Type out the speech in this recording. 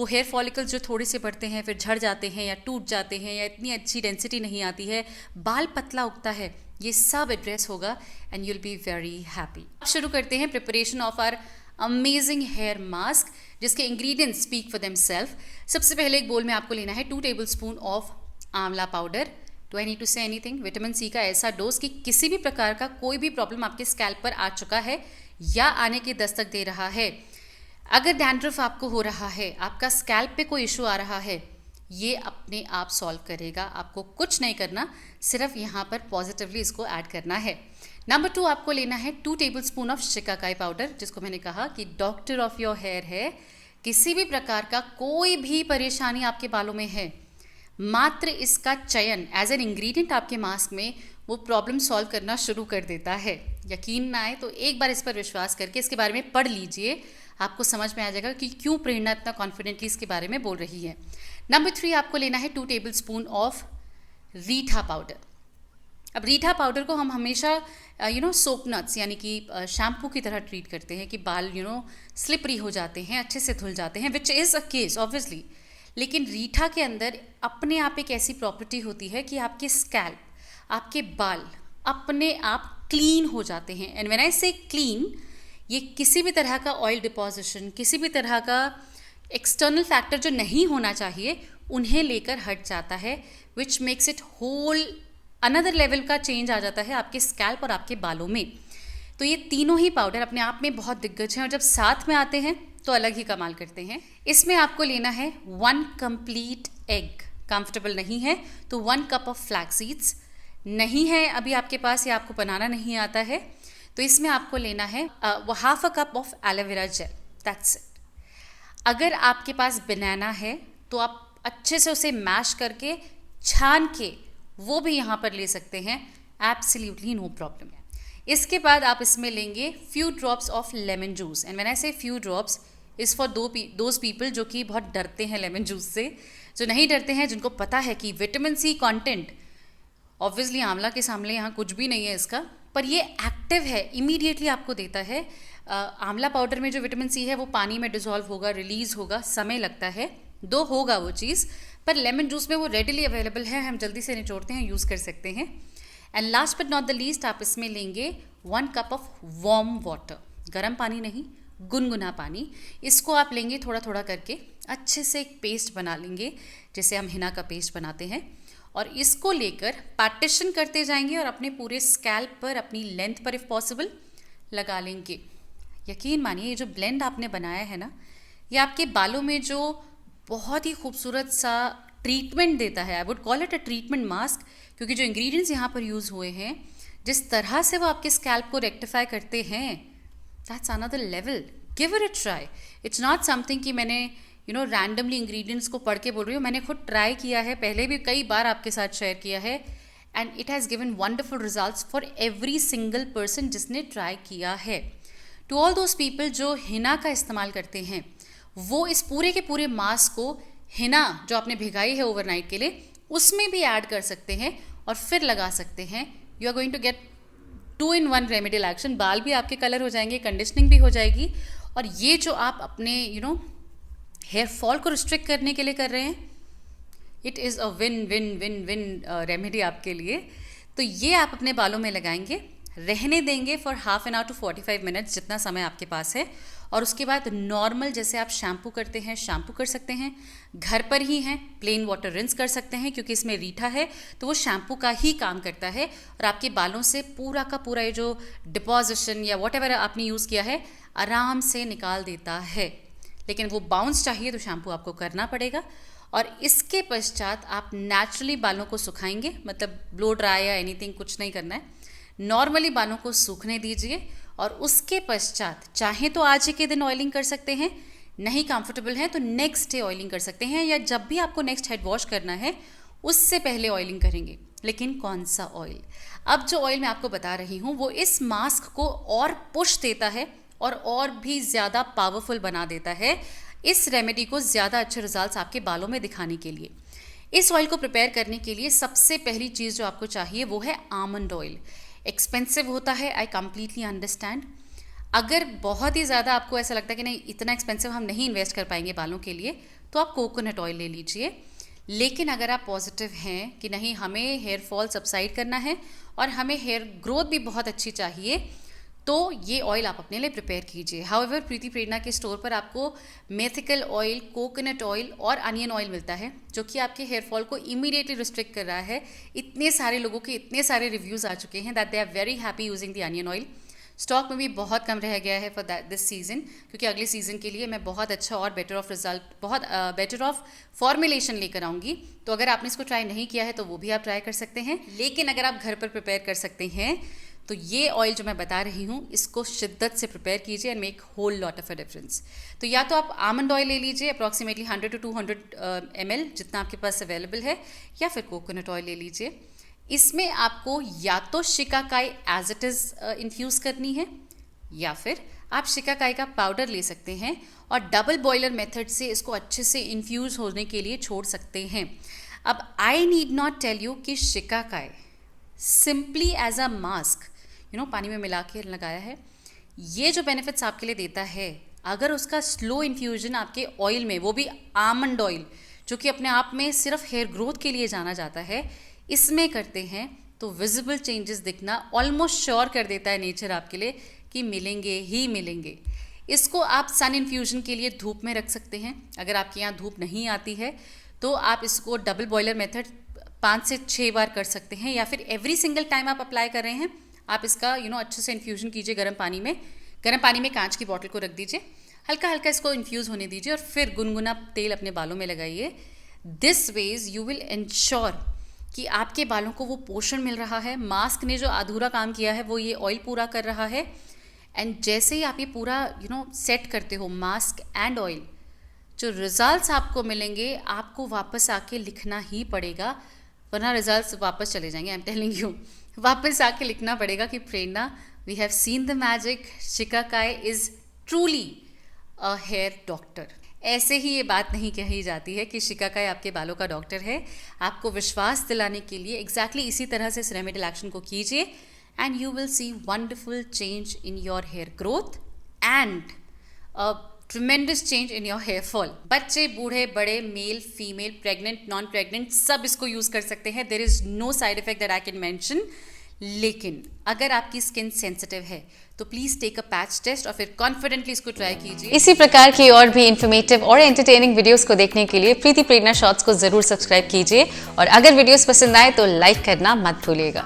वो hair follicles जो थोड़े से बढ़ते हैं फिर झड़ जाते हैं या टूट जाते हैं या इतनी अच्छी डेंसिटी नहीं आती है, बाल पतला उगता है, ये सब एड्रेस होगा and you'll be very happy. अब शुरू करते हैं preparation of our amazing hair mask, जिसके इंग्रेडिएंट्स स्पीक फॉर देमसेल्फ। सबसे पहले एक बोल में आपको लेना है 2 tablespoon of amla powder. Do I need to say anything? Vitamin C का ऐसा डोज कि किसी भी प्रकार का कोई भी प्रॉब्लम आपके स्कैल्प पर आ चुका है या आने की दस्तक दे रहा है, अगर डैंड्रफ आपको हो रहा है, आपका स्कैल्प पे कोई इशू आ रहा है, ये अपने आप सॉल्व करेगा। आपको कुछ नहीं करना, सिर्फ यहाँ पर पॉजिटिवली इसको ऐड करना है। नंबर 2 आपको लेना है 2 टेबलस्पून ऑफ शिकाकाई पाउडर, जिसको मैंने कहा कि डॉक्टर ऑफ योर हेयर है। किसी भी प्रकार का कोई भी परेशानी आपके बालों में है, मात्र इसका चयन एज एन इंग्रेडिएंट आपके मास्क में वो प्रॉब्लम सॉल्व करना शुरू कर देता है। यकीन ना आए तो एक बार इस पर विश्वास करके इसके बारे में पढ़ लीजिए, आपको समझ में आ जाएगा कि क्यों प्रेरणा इतना कॉन्फिडेंटली इसके बारे में बोल रही है। नंबर 3 आपको लेना है 2 टेबलस्पून ऑफ रीठा पाउडर। अब रीठा पाउडर को हम हमेशा सोप नट्स यानी कि शैम्पू की तरह ट्रीट करते हैं कि बाल स्लिपरी हो जाते हैं, अच्छे से धुल जाते हैं, which is a case obviously. लेकिन रीठा के अंदर अपने आप एक ऐसी प्रॉपर्टी होती है कि आपके स्कैल्प, आपके बाल अपने आप क्लीन हो जाते हैं। एंड व्हेन आई से क्लीन, ये किसी भी तरह का ऑयल डिपॉजिशन, किसी भी तरह का एक्सटर्नल फैक्टर जो नहीं होना चाहिए, उन्हें लेकर हट जाता है, which makes it whole another level का चेंज आ जाता है आपके स्कैल्प और आपके बालों में। तो ये तीनों ही पाउडर अपने आप में बहुत दिग्गज हैं और जब साथ में आते हैं तो अलग ही कमाल करते हैं। इसमें आपको लेना है 1 कंप्लीट एग। कंफर्टेबल नहीं है तो 1 कप ऑफ फ्लैक्स सीड्स। नहीं है अभी आपके पास या आपको बनाना नहीं आता है तो इसमें आपको लेना है 1/2 cup of aloe vera gel. That's it. अगर आपके पास बनाना है तो आप अच्छे से उसे मैश करके छान के वो भी यहाँ पर ले सकते हैं, एब्सोल्युटली नो प्रॉब्लम। इसके बाद आप इसमें लेंगे few drops of lemon juice. And when I say few drops is for those people जो कि बहुत डरते हैं लेमन जूस से। जो नहीं डरते हैं, जिनको पता है कि विटामिन सी कंटेंट, ऑब्वियसली आंवला के सामने यहाँ कुछ भी नहीं है इसका, पर ये एक्टिव है, इमीडिएटली आपको देता है। आंवला पाउडर में जो विटामिन सी है वो पानी में डिसॉल्व होगा, रिलीज होगा, समय लगता है, दो होगा वो चीज़, पर लेमन जूस में वो रेडिली अवेलेबल है, हम जल्दी से निचोड़ते हैं, यूज़ कर सकते हैं। And last but not the least, आप इसमें लेंगे 1 कप ऑफ वार्म वाटर, गर्म पानी नहीं, गुनगुना पानी। इसको आप लेंगे थोड़ा थोड़ा करके, अच्छे से एक पेस्ट बना लेंगे, जैसे हम हिना का पेस्ट बनाते हैं, और इसको लेकर पार्टीशन करते जाएंगे और अपने पूरे स्कैल्प पर, अपनी लेंथ पर इफ़ पॉसिबल लगा लेंगे। यकीन मानिए ये जो ब्लेंड आपने बनाया है ना, ये आपके बालों में जो बहुत ही खूबसूरत सा ट्रीटमेंट देता है। I would call it a treatment mask, क्योंकि जो इंग्रेडिएंट्स यहाँ पर यूज़ हुए हैं, जिस तरह से वो आपके स्कैल्प को रेक्टिफाई करते हैं, that's another level. Give it a try. It's not something कि मैंने रैंडमली इंग्रेडिएंट्स को पढ़ के बोल रही हूँ, मैंने खुद ट्राई किया है, पहले भी कई बार आपके साथ शेयर किया है, and it has given wonderful results for every single person जिसने ट्राई किया है। टू ऑल दोज पीपल जो हिना का इस्तेमाल करते हैं, वो इस पूरे के पूरे मास्क को हिना जो आपने भिगाई है ओवरनाइट के लिए, उसमें भी ऐड कर सकते हैं और फिर लगा सकते हैं। You are going to get 2 in 1 remedial action. बाल भी आपके कलर हो जाएंगे, कंडीशनिंग भी हो जाएगी, और ये जो आप अपने हेयर फॉल को रिस्ट्रिक्ट करने के लिए कर रहे हैं, it is a win win win win remedy आपके लिए। तो ये आप अपने बालों में लगाएंगे, रहने देंगे for half an hour to 45 minutes, जितना समय आपके पास है, और उसके बाद नॉर्मल जैसे आप शैम्पू करते हैं, शैम्पू कर सकते हैं। घर पर ही हैं, प्लेन वाटर रिंस कर सकते हैं, क्योंकि इसमें रीठा है तो वो शैम्पू का ही काम करता है, और आपके बालों से पूरा का पूरा ये जो डिपॉजिशन या वॉट एवर आपने यूज़ किया है आराम से निकाल देता है। लेकिन वो बाउंस चाहिए तो शैम्पू आपको करना पड़ेगा। और इसके पश्चात आप नेचुरली बालों को सुखाएंगे, मतलब ब्लो ड्राई या एनीथिंग कुछ नहीं करना है, नॉर्मली बालों को सूखने दीजिए, और उसके पश्चात चाहे तो आज ही के दिन ऑयलिंग कर सकते हैं, नहीं कंफर्टेबल है तो नेक्स्ट डे ऑयलिंग कर सकते हैं, या जब भी आपको नेक्स्ट हेड वॉश करना है उससे पहले ऑयलिंग करेंगे। लेकिन कौन सा ऑयल? अब जो ऑयल मैं आपको बता रही हूँ वो इस मास्क को और पुश देता है और भी ज़्यादा पावरफुल बना देता है, इस रेमेडी को ज़्यादा अच्छे रिजल्ट्स आपके बालों में दिखाने के लिए। इस ऑयल को प्रिपेयर करने के लिए सबसे पहली चीज़ जो आपको चाहिए वो है आमंड ऑयल। एक्सपेंसिव होता है, आई कम्प्लीटली अंडरस्टैंड। अगर बहुत ही ज़्यादा आपको ऐसा लगता है कि नहीं इतना एक्सपेंसिव हम नहीं इन्वेस्ट कर पाएंगे बालों के लिए, तो आप कोकोनट ऑयल ले लीजिए। लेकिन अगर आप पॉजिटिव हैं कि नहीं हमें हेयर फॉल सबसाइड करना है और हमें हेयर ग्रोथ भी बहुत अच्छी चाहिए, तो ये ऑयल आप अपने लिए प्रिपेयर कीजिए। हाउएवर प्रीति प्रेरणा के स्टोर पर आपको मेथिकल ऑयल, कोकोनट ऑयल और अनियन ऑयल मिलता है, जो कि आपके हेयर फॉल को इमीडिएटली रिस्ट्रिक्ट कर रहा है। इतने सारे लोगों के इतने सारे रिव्यूज़ आ चुके हैं that they are very happy using the onion oil. Stock में भी बहुत कम रह गया है फॉर दिस सीज़न, क्योंकि अगले सीज़न के लिए मैं बहुत अच्छा और बेटर ऑफ रिजल्ट, बहुत बेटर ऑफ फॉर्मुलेशन लेकर आऊँगी। तो अगर आपने इसको ट्राई नहीं किया है तो वो भी आप ट्राई कर सकते हैं। लेकिन अगर आप घर पर प्रिपेयर कर सकते हैं तो ये ऑयल जो मैं बता रही हूँ इसको शिद्दत से प्रिपेयर कीजिए and make whole lot of a difference. तो या तो आप आमंड ऑयल ले लीजिए अप्रॉक्सीमेटली 100 to 200 ml जितना आपके पास अवेलेबल है, या फिर कोकोनट ऑयल ले लीजिए। इसमें आपको या तो shikakai as it is infuse करनी है, या फिर आप शिकाकाई का पाउडर ले सकते हैं और डबल बॉयलर मेथड से इसको अच्छे से इन्फ्यूज़ होने के लिए छोड़ सकते हैं। अब I need not tell you कि shikakai simply as a mask पानी में मिला के लगाया है, ये जो बेनिफिट्स आपके लिए देता है, अगर उसका स्लो इन्फ्यूजन आपके ऑयल में, वो भी आमंड ऑयल जो कि अपने आप में सिर्फ हेयर ग्रोथ के लिए जाना जाता है, इसमें करते हैं तो विजिबल चेंजेस दिखना ऑलमोस्ट श्योर कर देता है नेचर आपके लिए कि मिलेंगे ही मिलेंगे। इसको आप सन इन्फ्यूजन के लिए धूप में रख सकते हैं। अगर आपके यहाँ धूप नहीं आती है तो आप इसको डबल बॉयलर मेथड 5 से 6 बार कर सकते हैं, या फिर एवरी सिंगल टाइम आप अप्लाई कर रहे हैं आप इसका अच्छे से इन्फ्यूजन कीजिए गर्म पानी में कांच की बॉटल को रख दीजिए, हल्का हल्का इसको इन्फ्यूज़ होने दीजिए और फिर गुनगुना तेल अपने बालों में लगाइए। This ways you will ensure कि आपके बालों को वो पोषण मिल रहा है, मास्क ने जो अधूरा काम किया है वो ये ऑयल पूरा कर रहा है। एंड जैसे ही आप ये पूरा सेट करते हो मास्क एंड ऑयल, जो रिजल्ट्स आपको मिलेंगे आपको वापस आके लिखना ही पड़ेगा, वरना रिजल्ट्स वापस चले जाएंगे। आई एम टेलिंग यू, वापस आके लिखना पड़ेगा कि Prerna we have seen the magic, shikakai is truly a hair doctor. ऐसे ही ये बात नहीं कही जाती है कि शिकाकाई आपके बालों का डॉक्टर है। आपको विश्वास दिलाने के लिए एग्जैक्टली इसी तरह से इस रेमेडियल एक्शन को कीजिए and you will see wonderful change in your hair growth and a tremendous change in your hair fall. बच्चे, बूढ़े, बड़े, male, female, pregnant, non pregnant, सब इसको यूज़ कर सकते हैं। There is no side effect that I can mention. लेकिन अगर आपकी स्किन सेंसिटिव है तो please take a patch test और फिर कॉन्फिडेंटली इसको ट्राई कीजिए। इसी प्रकार की और भी इन्फॉर्मेटिव और एंटरटेनिंग वीडियोस को देखने के लिए प्रीति प्रेरणा शॉर्ट्स को ज़रूर सब्सक्राइब कीजिए, और अगर वीडियोस पसंद आए तो लाइक करना मत भूलिएगा।